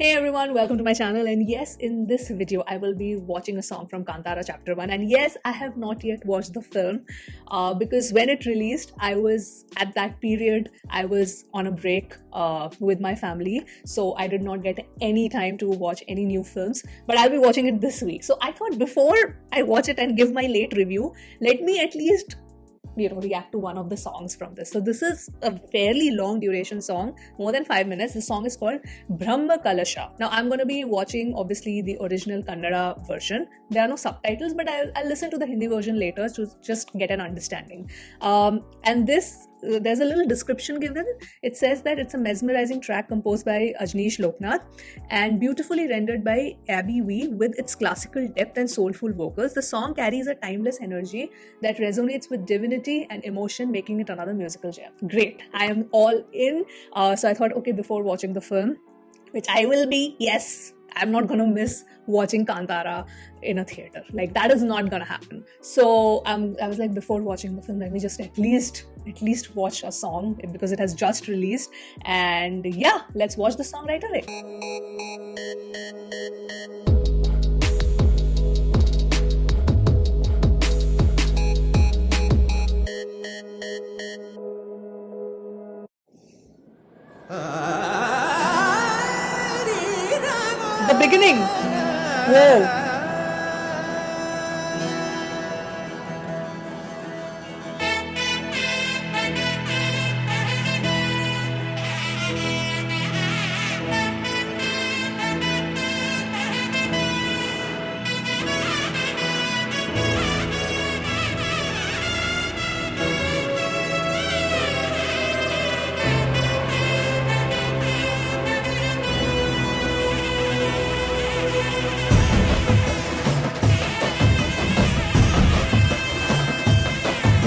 Hey everyone, welcome to my channel. And yes, in this video, I will be watching a song from Kantara Chapter 1. And yes, I have not yet watched the film because when it released, I was at that period, I was on a break with my family. So I did not get any time to watch any new films, but I'll be watching it this week. So I thought before I watch it and give my late review, let me at least react to one of the songs from this. So this is a fairly long duration song, more than 5 minutes. The song is called Brahma Kalasha. Now I'm going to be watching obviously the original Kannada version. There are no subtitles, but I'll listen to the Hindi version later to just get an understanding. And this there's a little description given. It says that it's a mesmerizing track composed by Ajneesh Loknath and beautifully rendered by Abby Wee with its classical depth and soulful vocals. The song carries a timeless energy that resonates with divinity and emotion, making it another musical gem. Great. I am all in. So I thought, okay, before watching the film, which I will be, yes, I'm not gonna miss watching Kantara in a theater. Like, that is not gonna happen. So I was like, before watching the film, let me just at least watch a song because it has just released. And yeah, let's watch the song right away. The beginning. Whoa.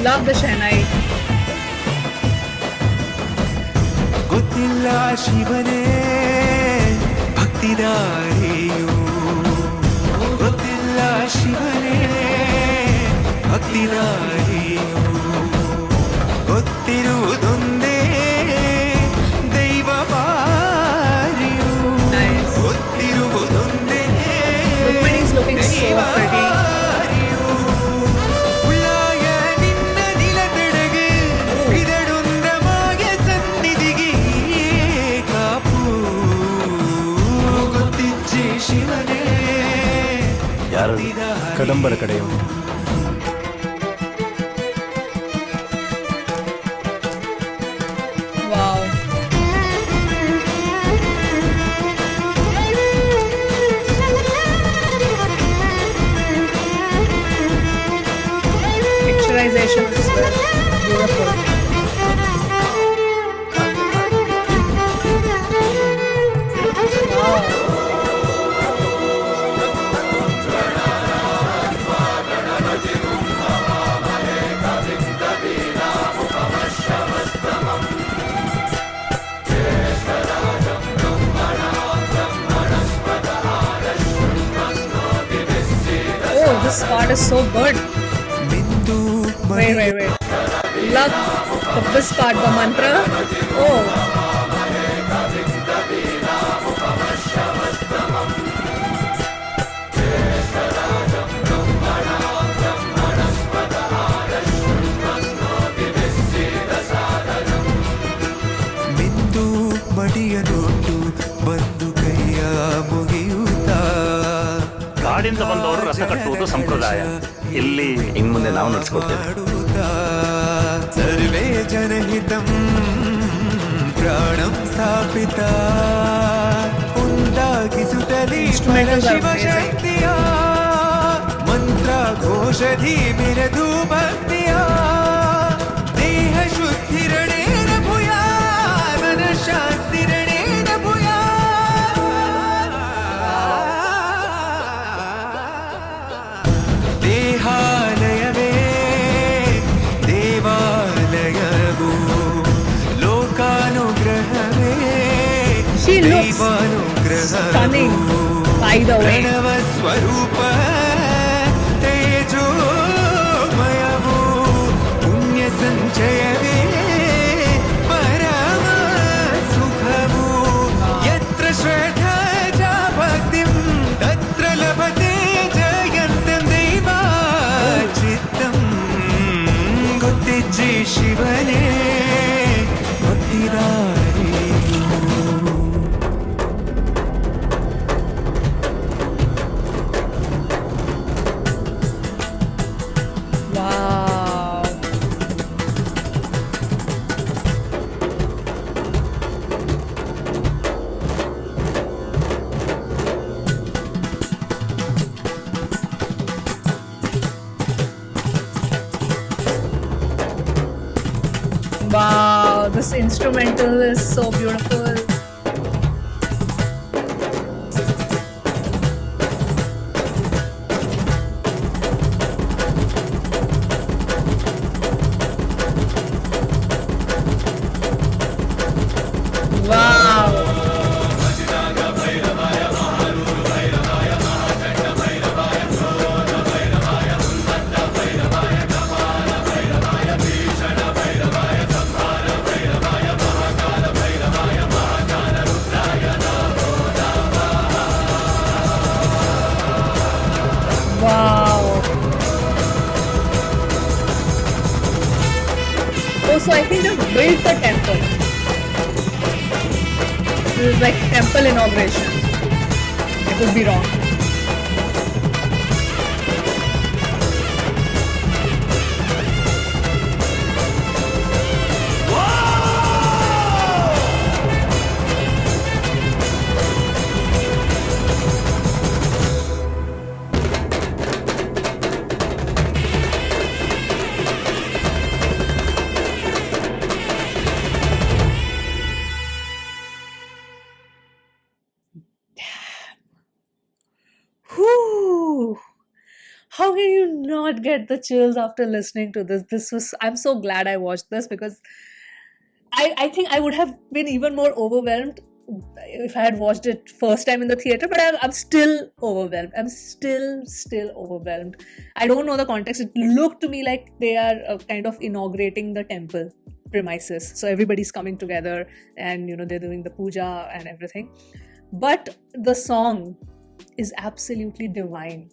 Love the Shehnai. ಗೊತ್ತಿಲ್ಲ ಶಿವನೇ ಭಕ್ತಿದಾರಿಯು ಗೊತ್ತಿಲ್ಲ ಶಿವನೇ ಭಕ್ತಿದಾರಿಯು ಗೊತ್ತಿರುವುದೊಂದೇ ದೈವ ಬಾರಿಯು ಗೊತ್ತಿರುವುದೊಂದೇ Rukmini's looking so pretty. ಯಾರು ಕದಂಬರ ಕಡೆಯವರು Wow. Picturization is beautiful. Oh, this part is so good. Wait. Love this part, the mantra. Oh. ಮಿಂದು ಮಡಿಯನೊಟ್ಟು ಬಂದು ಕೈಯ ಮುಗಿಯುತ್ತಾ ಕಾಡಿಂದ ಬಂದವರು ರಥ ಕಟ್ಟುವುದು ಸಂಪ್ರದಾಯ. ಇಲ್ಲಿ ಇನ್ನು ಮುಂದೆ ನಾವು ನಡೆಸ್ಕೊಡ್ತೇವೆ. ಸರ್ವೇ ಜನಹಿತಂ ಪ್ರಾಣಂ ಸ್ಥಾಪಿತ ಉಂಟಾಗಿಸುತ್ತಲೇ ಶಿವಶಕ್ತಿಯ ಮಂತ್ರ ಘೋಷಧಿ ಮೆರೆದು ಭಕ್ತಿಯ ದೇಹ ಶುದ್ಧಿರಣೇನ ಭೂಯಾ ಮನ ಶಾಂತಿರಣೇನ ಭೂಯಾ ದೇಹಾಲಯವೇ ದೇವಾಲಯವು ಲೋಕಾನುಗ್ರಹವೇ She looks ದೈವಾನುಗ್ರಹವು by the way. ಪ್ರಣವ ಸ್ವರೂಪ ತೇಜೋಮಯವು ಪುಣ್ಯ ಸಂಚಯವೇ ಪರಮ ಸುಖವು ಯತ್ರ ಶ್ರದ್ಧಾ This instrumental is so beautiful. Wow. Wow. Oh, so I think they built the temple. This is like temple inauguration. I could be wrong. Whew. How can you not get the chills after listening to this? I'm so glad I watched this because I think I would have been even more overwhelmed if I had watched it first time in the theater, but I'm still overwhelmed. I'm still overwhelmed. I don't know the context. It looked to me like they are kind of inaugurating the temple premises. So everybody's coming together and, they're doing the puja and everything. But the song is absolutely divine.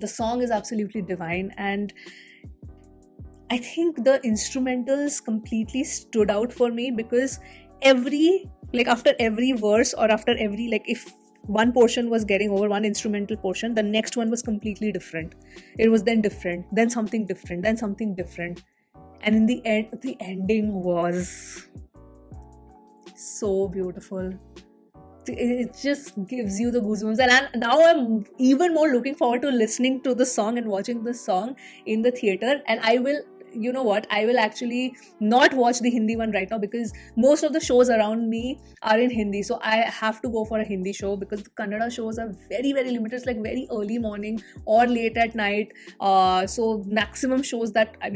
The song is absolutely divine, and I think the instrumentals completely stood out for me because after every verse or after every, if one portion was getting over, one instrumental portion, the next one was completely different. It was then different, then something different, then something different. And in the end, the ending was so beautiful. It just gives you the goosebumps, and now I'm even more looking forward to listening to the song and watching the song in the theater. And I will actually not watch the Hindi one right now because most of the shows around me are in Hindi, so I have to go for a Hindi show because the Kannada shows are very, very limited. It's like very early morning or late at night, so maximum shows that at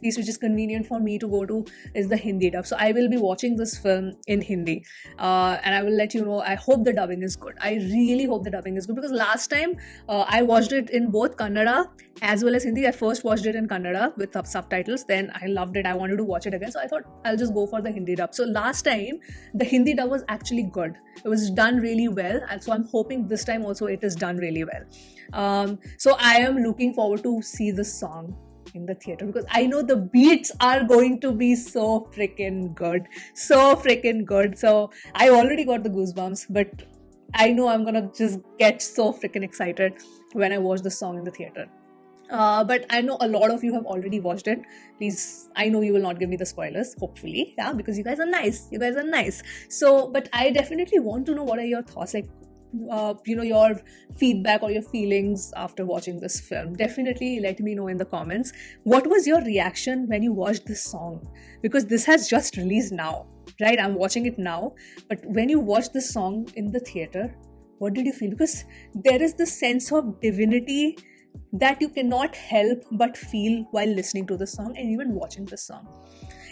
least which is convenient for me to go to is the Hindi dub. So I will be watching this film in Hindi, and I will let you know. I hope the dubbing is good. I really hope the dubbing is good because last time I watched it in both Kannada as well as Hindi. I first watched it in Kannada with subtitles, then I loved it. I wanted to watch it again, so I thought I'll just go for the Hindi dub. So last time the Hindi dub was actually good. It was done really well, and so I'm hoping this time also it is done really well. So I am looking forward to see this song in the theater because I know the beats are going to be so freaking good. So I already got the goosebumps, but I know I'm gonna just get so freaking excited when I watch the song in the theater. But I know a lot of you have already watched it. Please, I know you will not give me the spoilers, hopefully, yeah, because you guys are nice. So, but I definitely want to know what are your thoughts, your feedback or your feelings after watching this film. Definitely let me know in the comments. What was your reaction when you watched this song? Because this has just released now, right? I'm watching it now. But when you watched this song in the theater, what did you feel? Because there is this sense of divinity that you cannot help but feel while listening to the song and even watching the song.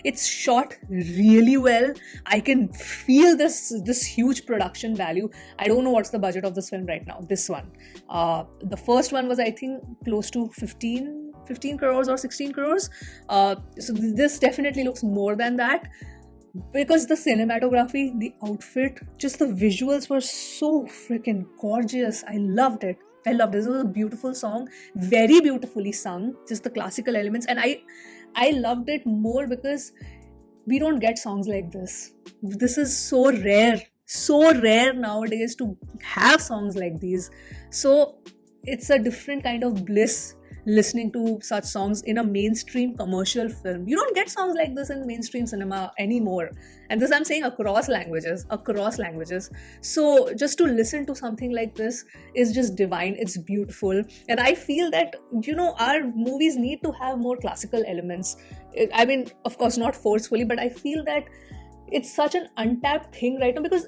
It's shot really well. I can feel this huge production value. I don't know what's the budget of this film right now. This one, the first one was I think close to 15 crores or 16 crores. So this definitely looks more than that. Because the cinematography, the outfit, just the visuals were so freaking gorgeous. I loved it. This was a beautiful song, very beautifully sung, just the classical elements. And I loved it more because we don't get songs like this. This is so rare nowadays to have songs like these. So it's a different kind of bliss listening to such songs in a mainstream commercial film. You don't get songs like this in mainstream cinema anymore. And this I'm saying across languages. So just to listen to something like this is just divine. It's beautiful. And I feel that, our movies need to have more classical elements. I mean, of course, not forcefully, but I feel that it's such an untapped thing right now, because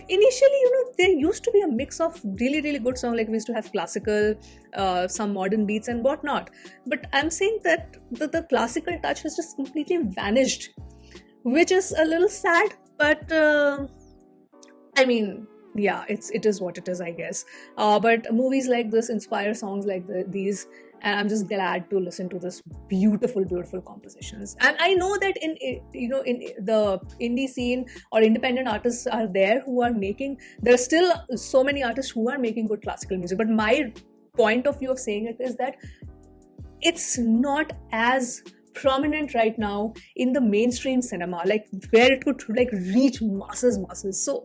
initially, there used to be a mix of really, really good songs. Like we used to have classical, some modern beats and whatnot. But I'm saying that the classical touch has just completely vanished, which is a little sad. But I mean, yeah, it is what it is, I guess. But movies like this inspire songs like these, and I'm just glad to listen to this beautiful, beautiful compositions. And I know that in the indie scene or independent artists are there who are making. There are still so many artists who are making good classical music. But my point of view of saying it is that it's not as prominent right now in the mainstream cinema, like where it could like reach masses. So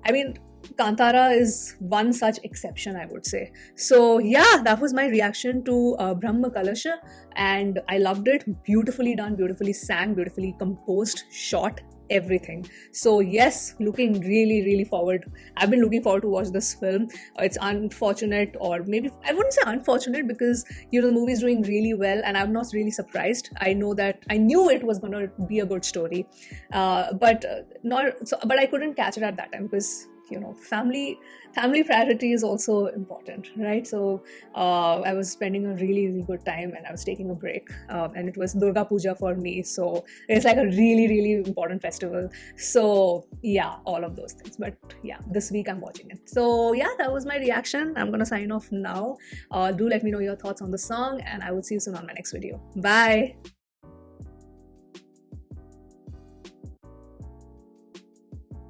I mean, Kantara is one such exception, I would say. So yeah, that was my reaction to Brahma Kalasha, and I loved it. Beautifully done, beautifully sang, beautifully composed, shot, everything. So yes, looking really, really forward. I've been looking forward to watch this film. It's unfortunate, or maybe I wouldn't say unfortunate, because the movie is doing really well, and I'm not really surprised. I knew it was going to be a good story, but I couldn't catch it at that time because family priority is also important, right? So I was spending a really, really good time, and I was taking a break, and it was Durga Puja for me, so it's like a really, really important festival. So yeah, all of those things. But yeah, this week I'm watching it. So yeah, that was my reaction. I'm gonna sign off now. Do let me know your thoughts on the song, and I will see you soon on my next video. Bye.